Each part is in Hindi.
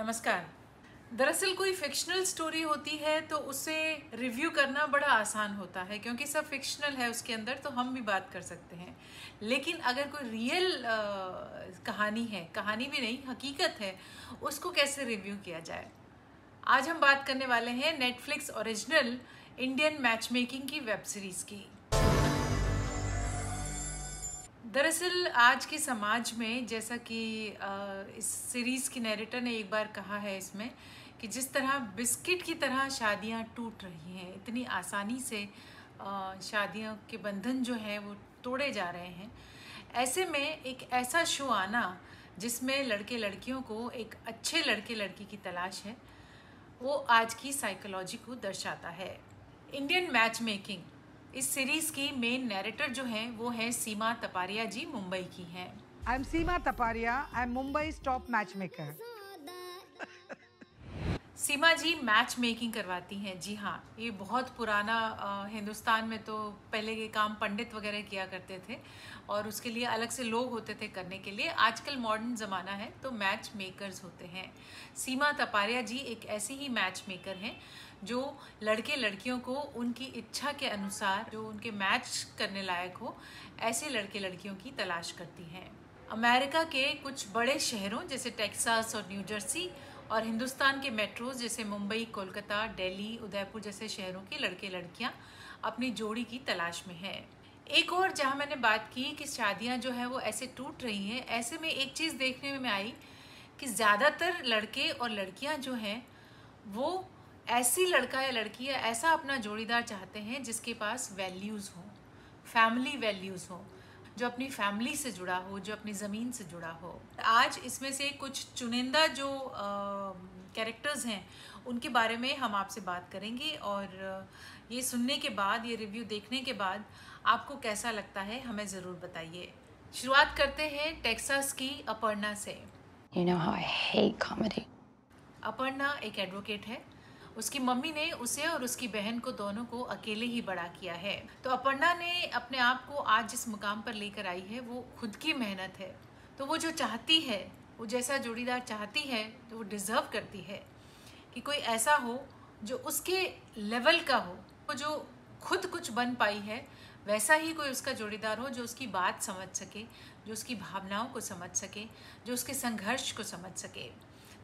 नमस्कार। दरअसल कोई फिक्शनल स्टोरी होती है तो उसे रिव्यू करना बड़ा आसान होता है क्योंकि सब फिक्शनल है उसके अंदर, तो हम भी बात कर सकते हैं। लेकिन अगर कोई रियल कहानी है, कहानी भी नहीं हकीकत है, उसको कैसे रिव्यू किया जाए। आज हम बात करने वाले हैं Netflix original Indian match making की वेब सीरीज की। दरअसल आज के समाज में, जैसा कि इस सीरीज़ की नैरेटर ने एक बार कहा है इसमें, कि जिस तरह बिस्किट की तरह शादियां टूट रही हैं, इतनी आसानी से शादियों के बंधन जो हैं वो तोड़े जा रहे हैं। ऐसे में एक ऐसा शो आना जिसमें लड़के लड़कियों को एक अच्छे लड़के लड़की की तलाश है, वो आज की साइकोलॉजी को दर्शाता है। इंडियन मैच मेकिंग इस सीरीज की मेन नैरेटर जो हैं वो हैं सीमा तपारिया जी, मुंबई की हैं। I am Seema Taparia, I am Mumbai top match maker. Seema ji match making करवाती हैं। जी हाँ, ये बहुत पुराना हिंदुस्तान में तो पहले ये काम पंडित वगैरह किया करते थे और उसके लिए अलग से लोग होते थे करने के लिए। आजकल मॉडर्न ज़माना है तो मैच मेकर्स होते हैं। सीमा तपारिया जी एक ऐसी ही मैच मेकर हैं जो लड़के लड़कियों को उनकी इच्छा के अनुसार, जो उनके मैच करने लायक हो, ऐसे लड़के लड़कियों की तलाश करती हैं। अमेरिका के कुछ बड़े शहरों जैसे टेक्सास और न्यू जर्सी और हिंदुस्तान के मेट्रोज जैसे मुंबई, कोलकाता, दिल्ली, उदयपुर जैसे शहरों के लड़के लड़कियां अपनी जोड़ी की तलाश में हैं। एक और जहां मैंने बात की कि शादियां जो है वो ऐसे टूट रही हैं, ऐसे में एक चीज़ देखने में आई कि ज़्यादातर लड़के और लड़कियां जो हैं वो ऐसी लड़का या लड़की या ऐसा अपना जोड़ीदार चाहते हैं जिसके पास वैल्यूज़ हों, फैमिली वैल्यूज़ हों, जो अपनी फैमिली से जुड़ा हो, जो अपनी ज़मीन से जुड़ा हो। आज इसमें से कुछ चुनिंदा जो कैरेक्टर्स हैं उनके बारे में हम आपसे बात करेंगे और ये सुनने के बाद, ये रिव्यू देखने के बाद आपको कैसा लगता है हमें ज़रूर बताइए। शुरुआत करते हैं टेक्सास की अपर्णा से। You know how I hate comedy. Aparna एक एडवोकेट है। उसकी मम्मी ने उसे और उसकी बहन को दोनों को अकेले ही बड़ा किया है। तो अपर्णा ने अपने आप को आज जिस मुकाम पर लेकर आई है वो खुद की मेहनत है। तो वो जो चाहती है, वो जैसा जोड़ीदार चाहती है तो वो डिज़र्व करती है कि कोई ऐसा हो जो उसके लेवल का हो, वो जो खुद कुछ बन पाई है वैसा ही कोई उसका जोड़ीदार हो जो उसकी बात समझ सके, जो उसकी भावनाओं को समझ सके, जो उसके संघर्ष को समझ सके।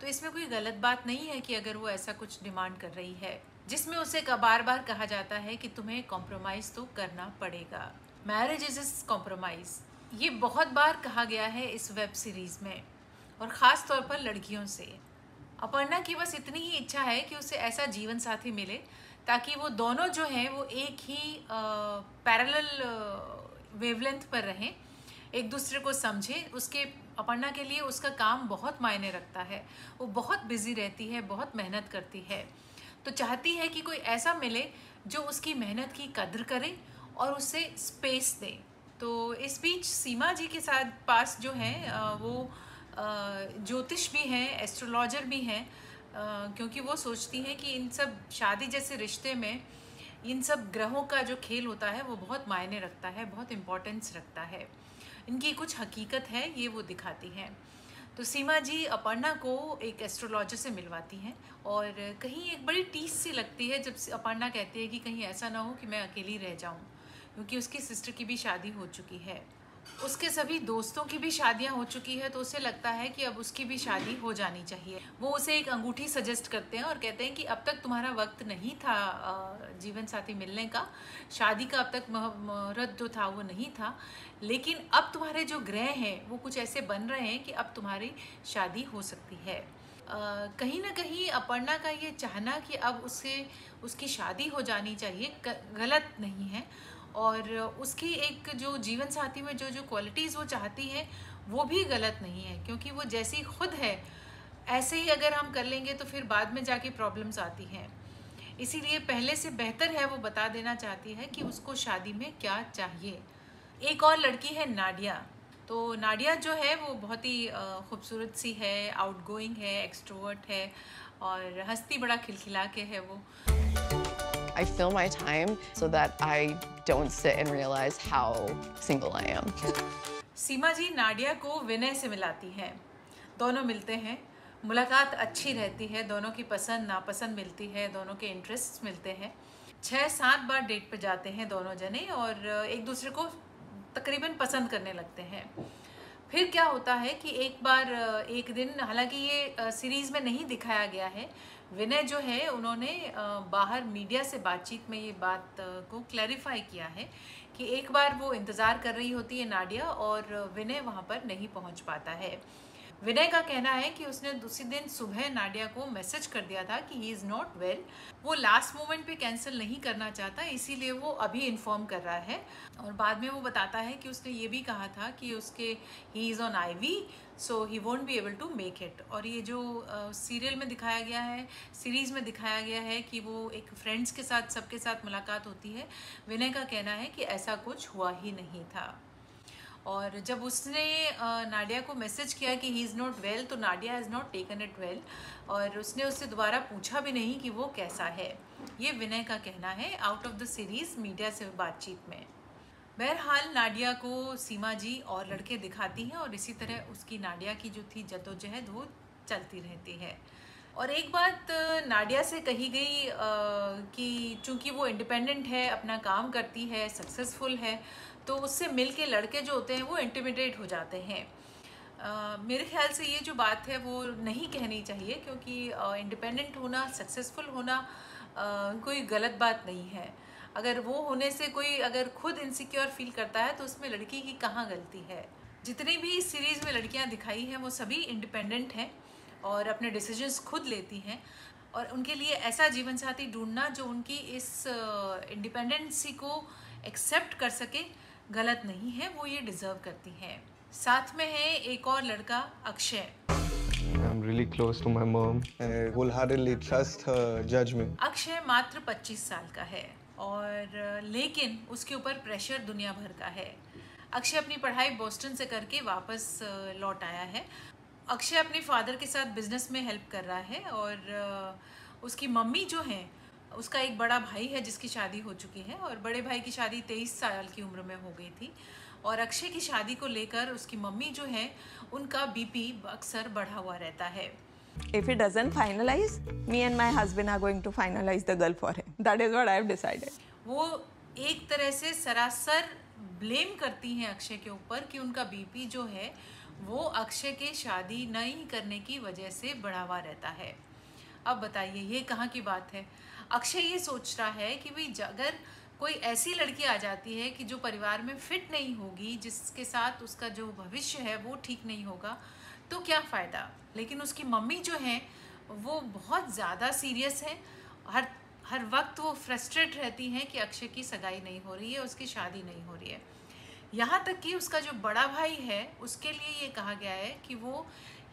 तो इसमें कोई गलत बात नहीं है कि अगर वो ऐसा कुछ डिमांड कर रही है जिसमें उसे बार बार कहा जाता है कि तुम्हें कॉम्प्रोमाइज़ तो करना पड़ेगा। मैरिज इज इज कॉम्प्रोमाइज़, ये बहुत बार कहा गया है इस वेब सीरीज़ में और ख़ास तौर पर लड़कियों से। अपर्णा की बस इतनी ही इच्छा है कि उसे ऐसा जीवन साथी मिले ताकि वो दोनों जो हैं वो एक ही पैरेलल वेवलेंथ पर रहें, एक दूसरे को समझें। उसके अपर्णा के लिए उसका काम बहुत मायने रखता है, वो बहुत बिजी रहती है, बहुत मेहनत करती है, तो चाहती है कि कोई ऐसा मिले जो उसकी मेहनत की कद्र करे और उसे स्पेस दे। तो इस बीच सीमा जी के साथ पास जो हैं वो ज्योतिष भी हैं, एस्ट्रोलॉजर भी हैं, क्योंकि वो सोचती हैं कि इन सब शादी जैसे रिश्ते में इन सब ग्रहों का जो खेल होता है वो बहुत मायने रखता है, बहुत इम्पोर्टेंस रखता है। इनकी कुछ हकीकत है, ये वो दिखाती हैं। तो सीमा जी अपर्णा को एक एस्ट्रोलॉजर से मिलवाती हैं और कहीं एक बड़ी टीस सी लगती है जब अपर्णा कहती है कि कहीं ऐसा ना हो कि मैं अकेली रह जाऊं, क्योंकि उसकी सिस्टर की भी शादी हो चुकी है, उसके सभी दोस्तों की भी शादियां हो चुकी है, तो उसे लगता है कि अब उसकी भी शादी हो जानी चाहिए। वो उसे एक अंगूठी सजेस्ट करते हैं और कहते हैं कि अब तक तुम्हारा वक्त नहीं था जीवन साथी मिलने का, शादी का अब तक मुहूर्त जो था वो नहीं था, लेकिन अब तुम्हारे जो ग्रह हैं वो कुछ ऐसे बन रहे हैं कि अब तुम्हारी शादी हो सकती है। कहीं ना कहीं अपर्णा का ये चाहना कि अब उसकी शादी हो जानी चाहिए गलत नहीं है, और उसकी एक जो जीवन साथी में जो जो क्वालिटीज़ वो चाहती है वो भी गलत नहीं है, क्योंकि वो जैसी खुद है ऐसे ही अगर हम कर लेंगे तो फिर बाद में जाके प्रॉब्लम्स आती हैं। इसीलिए पहले से बेहतर है वो बता देना चाहती है कि उसको शादी में क्या चाहिए। एक और लड़की है नाडिया। तो नाडिया जो है वो बहुत ही खूबसूरत सी है, आउटगोइंग है, एक्सट्रोवर्ट है और हंसती बड़ा खिलखिला के है वो। I fill my time so that I don't sit and realize how single I am. Seema ji Nadia को विनय से मिलाती हैं। दोनों मिलते हैं, मुलाकात अच्छी रहती है, दोनों की पसंद नापसंद मिलती है, दोनों के इंटरेस्ट मिलते हैं। 6-7 बार डेट पे जाते हैं दोनों जने और एक दूसरे को तकरीबन पसंद करने लगते हैं। फिर क्या होता है कि एक बार एक दिन, हालांकि ये सीरीज़ में नहीं दिखाया गया है, विनय जो है उन्होंने बाहर मीडिया से बातचीत में ये बात को क्लैरिफाई किया है कि एक बार वो इंतज़ार कर रही होती है नाडिया और विनय वहाँ पर नहीं पहुँच पाता है। विनय का कहना है कि उसने दूसरे दिन सुबह नाडिया को मैसेज कर दिया था कि ही इज़ नॉट वेल, वो लास्ट मोमेंट पे कैंसिल नहीं करना चाहता, इसीलिए वो अभी इन्फॉर्म कर रहा है। और बाद में वो बताता है कि उसने ये भी कहा था कि उसके he is on IV, so he won't be able to make it. और ये जो सीरियल में दिखाया गया है, सीरीज़ में दिखाया गया है कि वो एक फ्रेंड्स के साथ सबके साथ मुलाकात होती है, विनय का कहना है कि ऐसा कुछ हुआ ही नहीं था। और जब उसने नाडिया को मैसेज किया कि ही इज़ नॉट वेल, तो Nadia has not taken it well और उसने उससे दोबारा पूछा भी नहीं कि वो कैसा है। ये विनय का कहना है out of the series media से बातचीत में। बहरहाल नाडिया को सीमा जी और लड़के दिखाती हैं और इसी तरह उसकी नाडिया की जो थी जद्दोजहद वो चलती रहती है। और एक बात नाडिया से कही गई कि चूंकि वो इंडिपेंडेंट है, अपना काम करती है, सक्सेसफुल है, तो उससे मिल के लड़के जो होते हैं वो इंटिमिडेट हो जाते हैं। मेरे ख्याल से ये जो बात है वो नहीं कहनी चाहिए, क्योंकि इंडिपेंडेंट होना, सक्सेसफुल होना कोई गलत बात नहीं है। अगर वो होने से कोई अगर खुद इनसिक्योर फील करता है तो उसमें लड़की की कहाँ गलती है। जितनी भी इस सीरीज़ में लड़कियां दिखाई हैं वो सभी इंडिपेंडेंट हैं और अपने डिसीजंस खुद लेती हैं, और उनके लिए ऐसा जीवन साथी ढूंढना जो उनकी इस इंडिपेंडेंसी को एक्सेप्ट कर सके गलत नहीं है, वो ये डिजर्व करती हैं। साथ में है एक और लड़का Akshay. I'm really close to my mom and I wholeheartedly trust her judgment. Akshay मात्र 25 साल का है और लेकिन उसके ऊपर प्रेशर दुनिया भर का है। अक्षय अपनी पढ़ाई बोस्टन से करके वापस लौट आया है। अक्षय अपने फादर के साथ बिजनेस में हेल्प कर रहा है और उसकी मम्मी जो हैं, उसका एक बड़ा भाई है जिसकी शादी हो चुकी है और बड़े भाई की शादी 23 साल की उम्र में हो गई थी। और अक्षय की शादी को लेकर उसकी मम्मी जो है उनका BP अक्सर बढ़ा हुआ रहता है। If he doesn't finalize, me and my husband are going to finalize the girl for him. That is what I have decided. वो एक तरह से सरासर ब्लेम करती हैं अक्षय के ऊपर कि उनका BP जो है वो अक्षय के शादी नहीं करने की वजह से बढ़ा हुआ रहता है। अब बताइए ये कहाँ की बात है। अक्षय ये सोच रहा है कि भाई अगर कोई ऐसी लड़की आ जाती है कि जो परिवार में फिट नहीं होगी, जिसके साथ उसका जो भविष्य है वो ठीक नहीं होगा, तो क्या फ़ायदा। लेकिन उसकी मम्मी जो है वो बहुत ज़्यादा सीरियस है, हर वक्त वो फ्रस्ट्रेट रहती हैं कि अक्षय की सगाई नहीं हो रही है, उसकी शादी नहीं हो रही है। यहाँ तक कि उसका जो बड़ा भाई है उसके लिए ये कहा गया है कि वो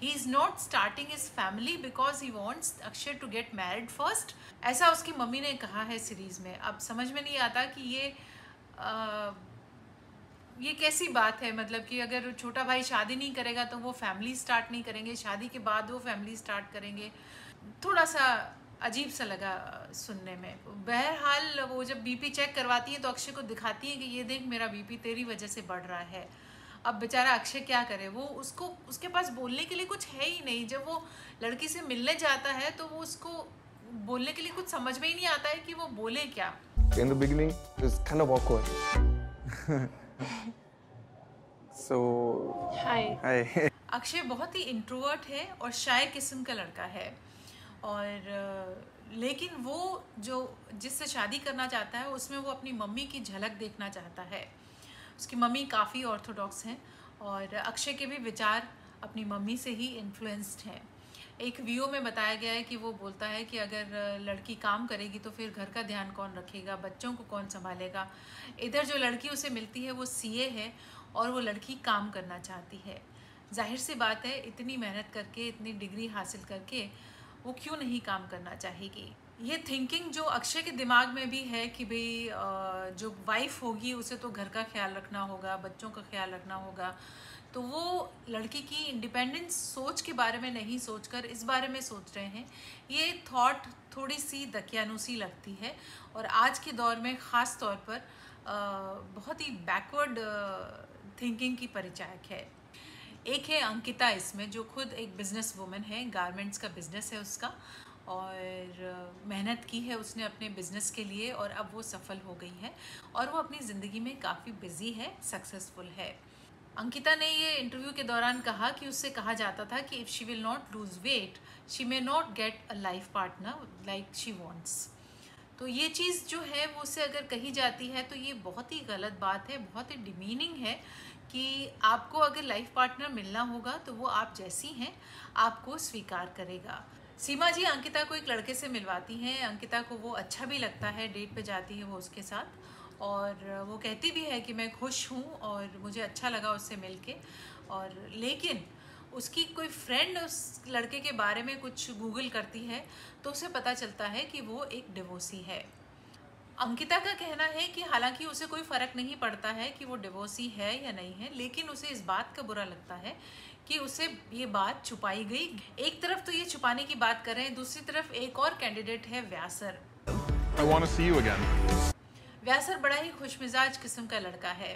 he is not starting his family because he wants Akshay to get married first, ऐसा उसकी मम्मी ने कहा है सीरीज़ में। अब समझ में नहीं आता कि ये कैसी बात है, मतलब कि अगर छोटा भाई शादी नहीं करेगा तो वो फैमिली स्टार्ट नहीं करेंगे, शादी के बाद वो फैमिली स्टार्ट करेंगे। थोड़ा सा अजीब सा लगा सुनने में। बहरहाल वो जब BP चेक करवाती हैं तो अक्षय को दिखाती हैं कि ये देख मेरा BP तेरी वजह से बढ़ रहा है। अब बेचारा अक्षय क्या करे, वो उसके पास बोलने के लिए कुछ है ही नहीं। जब वो लड़की से मिलने जाता है तो वो उसको बोलने के लिए कुछ समझ में ही नहीं आता है कि वो बोले क्या। In the beginning, it was kind of awkward. So, hi. Akshay बहुत ही इंट्रोवर्ट है और शाय किस्म का लड़का है, और लेकिन वो जो जिससे शादी करना चाहता है उसमें वो अपनी मम्मी की झलक देखना चाहता है। उसकी मम्मी काफ़ी ऑर्थोडॉक्स हैं और अक्षय के भी विचार अपनी मम्मी से ही इन्फ्लुएंस्ड हैं। एक वीडियो में बताया गया है कि वो बोलता है कि अगर लड़की काम करेगी तो फिर घर का ध्यान कौन रखेगा, बच्चों को कौन संभालेगा। इधर जो लड़की उसे मिलती है वो CA है और वो लड़की काम करना चाहती है। जाहिर सी बात है, इतनी मेहनत करके, इतनी डिग्री हासिल करके वो क्यों नहीं काम करना चाहेगी। ये थिंकिंग जो अक्षय के दिमाग में भी है कि भाई जो वाइफ होगी उसे तो घर का ख्याल रखना होगा, बच्चों का ख्याल रखना होगा, तो वो लड़की की इंडिपेंडेंस सोच के बारे में नहीं सोचकर इस बारे में सोच रहे हैं। ये थॉट थोड़ी सी दकियानूसी लगती है और आज के दौर में ख़ास तौर पर बहुत ही बैकवर्ड थिंकिंग की परिचायक है। एक है अंकिता इसमें, जो खुद एक बिजनेस वुमन है, गारमेंट्स का बिजनेस है उसका, और मेहनत की है उसने अपने बिजनेस के लिए और अब वो सफल हो गई है और वो अपनी ज़िंदगी में काफ़ी बिजी है, सक्सेसफुल है। अंकिता ने ये इंटरव्यू के दौरान कहा कि उससे कहा जाता था कि if she will not lose weight she may not get a life partner like she wants. तो ये चीज़ जो है वो उससे अगर कही जाती है तो ये बहुत ही गलत बात है, बहुत ही डिमीनिंग है कि आपको अगर लाइफ पार्टनर मिलना होगा तो वो आप जैसी हैं आपको स्वीकार करेगा। सीमा जी अंकिता को एक लड़के से मिलवाती हैं, अंकिता को वो अच्छा भी लगता है, डेट पे जाती है वो उसके साथ और वो कहती भी है कि मैं खुश हूँ और मुझे अच्छा लगा उससे मिलके। और लेकिन उसकी कोई फ्रेंड उस लड़के के बारे में कुछ गूगल करती है तो उसे पता चलता है कि वो एक डिवोर्सी है। अंकिता का कहना है कि हालांकि उसे कोई फ़र्क नहीं पड़ता है कि वो डिवोर्सी है या नहीं है, लेकिन उसे इस बात का बुरा लगता है कि उसे ये बात छुपाई गई। एक तरफ तो ये छुपाने की बात कर रहे हैं, दूसरी तरफ एक और कैंडिडेट है व्यासर। I want to see you again. व्यासर बड़ा ही खुशमिजाज किस्म का लड़का है,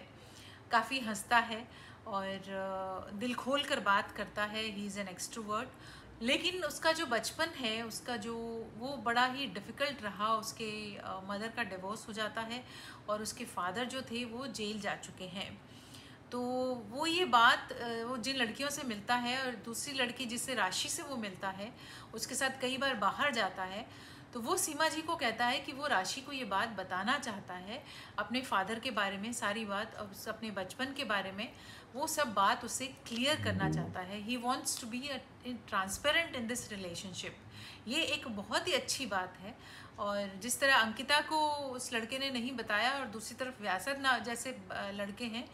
काफ़ी हंसता है और दिल खोल कर बात करता है, ही इज़ एन एक्सट्रोवर्ट। लेकिन उसका जो बचपन है, उसका जो वो बड़ा ही डिफ़िकल्ट रहा। उसके मदर का डिवोर्स हो जाता है और उसके फादर जो थे वो जेल जा चुके हैं। तो वो ये बात वो जिन लड़कियों से मिलता है और दूसरी लड़की जिससे राशि से वो मिलता है उसके साथ कई बार बाहर जाता है, तो वो सीमा जी को कहता है कि वो राशि को ये बात बताना चाहता है अपने फादर के बारे में, सारी बात और अपने बचपन के बारे में वो सब बात उसे क्लियर करना चाहता है। He wants to be transparent in this relationship. ये एक बहुत ही अच्छी बात है। और जिस तरह अंकिता को उस लड़के ने नहीं बताया और दूसरी तरफ व्यासर ना जैसे लड़के हैं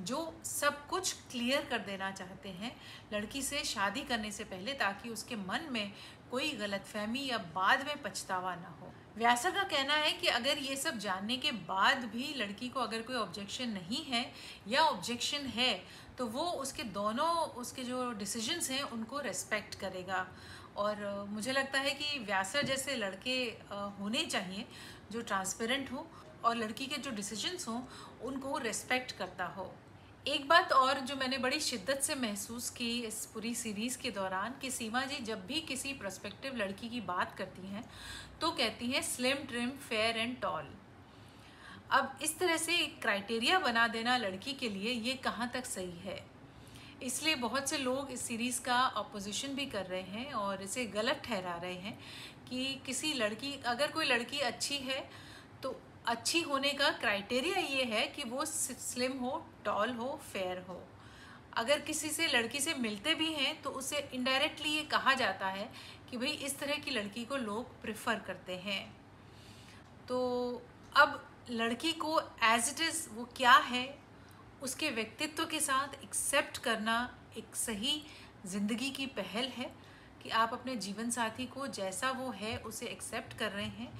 जो सब कुछ क्लियर कर देना चाहते हैं लड़की से शादी करने से पहले, ताकि उसके मन में कोई गलतफहमी या बाद में पछतावा ना हो। व्यासर का कहना है कि अगर ये सब जानने के बाद भी लड़की को अगर कोई ऑब्जेक्शन नहीं है या ऑब्जेक्शन है तो वो उसके जो डिसीजंस हैं उनको रेस्पेक्ट करेगा। और मुझे लगता है कि व्यासर जैसे लड़के होने चाहिए जो ट्रांसपेरेंट हो और लड़की के जो डिसीजंस हों उनको रेस्पेक्ट करता हो। एक बात और जो मैंने बड़ी शिद्दत से महसूस की इस पूरी सीरीज़ के दौरान कि सीमा जी जब भी किसी प्रोस्पेक्टिव लड़की की बात करती हैं तो कहती हैं slim, trim, fair and tall. अब इस तरह से एक क्राइटेरिया बना देना लड़की के लिए ये कहाँ तक सही है? इसलिए बहुत से लोग इस सीरीज़ का अपोजिशन भी कर रहे हैं और इसे गलत ठहरा रहे हैं कि किसी लड़की अगर कोई लड़की अच्छी है तो अच्छी होने का क्राइटेरिया ये है कि वो स्लिम हो, टॉल हो, फेयर हो। अगर किसी से लड़की से मिलते भी हैं तो उसे इनडायरेक्टली ये कहा जाता है कि भाई इस तरह की लड़की को लोग प्रेफर करते हैं। तो अब लड़की को एज इट इज़ वो क्या है उसके व्यक्तित्व के साथ एक्सेप्ट करना एक सही ज़िंदगी की पहल है कि आप अपने जीवन साथी को जैसा वो है उसे एक्सेप्ट कर रहे हैं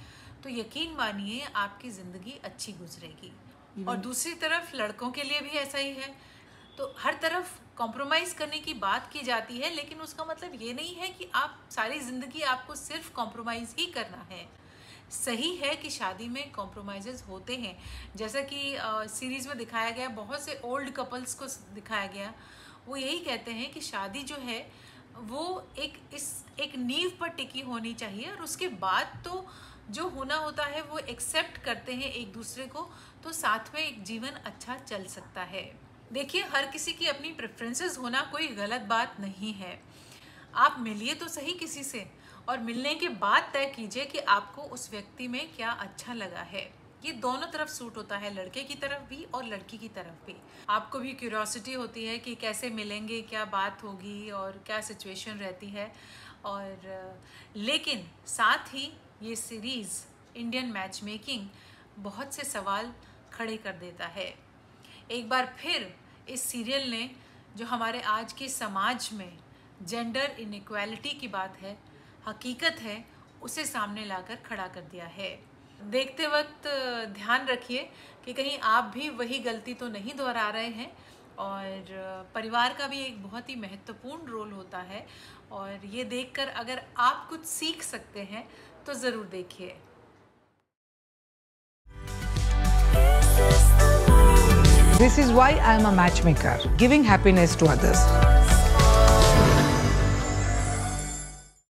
तो यकीन मानिए आपकी ज़िंदगी अच्छी गुजरेगी। और दूसरी तरफ लड़कों के लिए भी ऐसा ही है। तो हर तरफ कॉम्प्रोमाइज़ करने की बात की जाती है, लेकिन उसका मतलब ये नहीं है कि आप सारी ज़िंदगी आपको सिर्फ कॉम्प्रोमाइज़ ही करना है। सही है कि शादी में कॉम्प्रोमाइज़ होते हैं, जैसा कि सीरीज़ में दिखाया गया, बहुत से ओल्ड कपल्स को दिखाया गया। वो यही कहते हैं कि शादी जो है वो एक नींव पर टिकी होनी चाहिए और उसके बाद तो जो होना होता है वो एक्सेप्ट करते हैं एक दूसरे को, तो साथ में एक जीवन अच्छा चल सकता है। देखिए, हर किसी की अपनी प्रेफरेंसेस होना कोई गलत बात नहीं है। आप मिलिए तो सही किसी से और मिलने के बाद तय कीजिए कि आपको उस व्यक्ति में क्या अच्छा लगा है। ये दोनों तरफ सूट होता है, लड़के की तरफ भी और लड़की की तरफ भी। आपको भी क्यूरियोसिटी होती है कि कैसे मिलेंगे, क्या बात होगी और क्या सिचुएशन रहती है। और लेकिन साथ ही ये सीरीज़ इंडियन मैच मेकिंग बहुत से सवाल खड़े कर देता है। एक बार फिर इस सीरियल ने जो हमारे आज के समाज में जेंडर इनइक्वालिटी की बात है, हकीकत है, उसे सामने लाकर खड़ा कर दिया है। देखते वक्त ध्यान रखिए कि कहीं आप भी वही गलती तो नहीं दोहरा रहे हैं। और परिवार का भी एक बहुत ही महत्वपूर्ण रोल होता है और ये देखकर अगर आप कुछ सीख सकते हैं तो ज़रूर देखिए। This is why I am a matchmaker, giving happiness to others.